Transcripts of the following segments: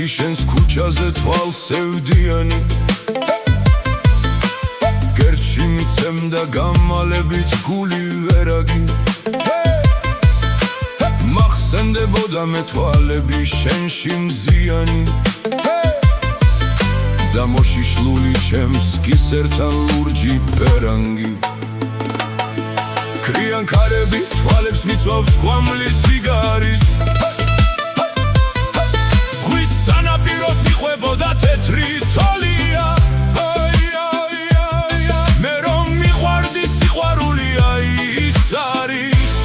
შენს ქუჩაზე თვალსევდიანი გერჩი მიცემდა გამალებით გული ვერაგი მახსენდებოდა მე თვალები შენში მზიანი და მოშიშლული ჩემს კისერთან ლურჯი პერანგი ქრიან ქარები თვალებს მიწვავს კვამლი სიგარის ზღვის სანაპიროს მიყვებოდა თეთრი თოლია მე რომ მიყვარდი სიყვარულია ის არის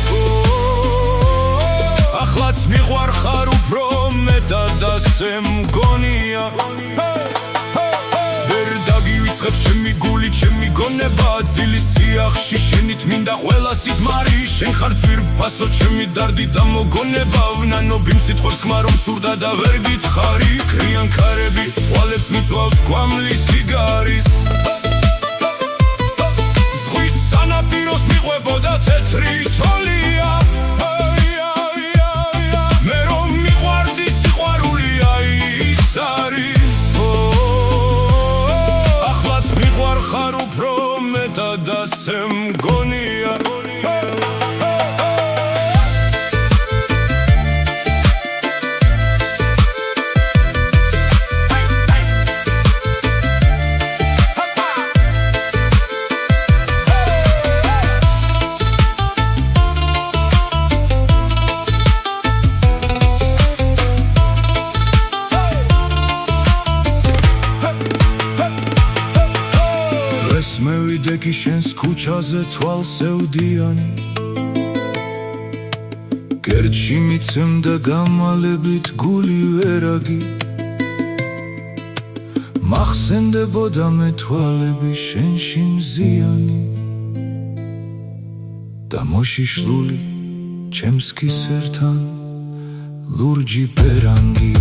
ახლაც მიყვარხარ უფრო მეტად ასე მგონია ჩემი გული, ჩემი გონება ძილის ციახში შენით მინდა ყველა სიზმარი შენ ხარ ძვირფასო ჩემი დარდი და მოგონება ვნანობი მსიტყვებს ხმა რომ სურდა და ვერ გითხარი ქრიან ქარები თვალებს მიწვავს კვამლი სიგარის ზღვის სანაპიროს მიყვებოდა თეთრი თოლია მე რომ მიყვარდი სიყვარულია ის არის ხარ უფრო მეტად ასე მგონია მევიდე კი შენს ქუჩაზე თვალსევდიანი გერჩი მიცემდა გამალებით გული ვერაგი მახსენდებოდა მე თვალები შენში მზიანი და მოშიშლული ჩემს კისერთან ლურჯი პერანგი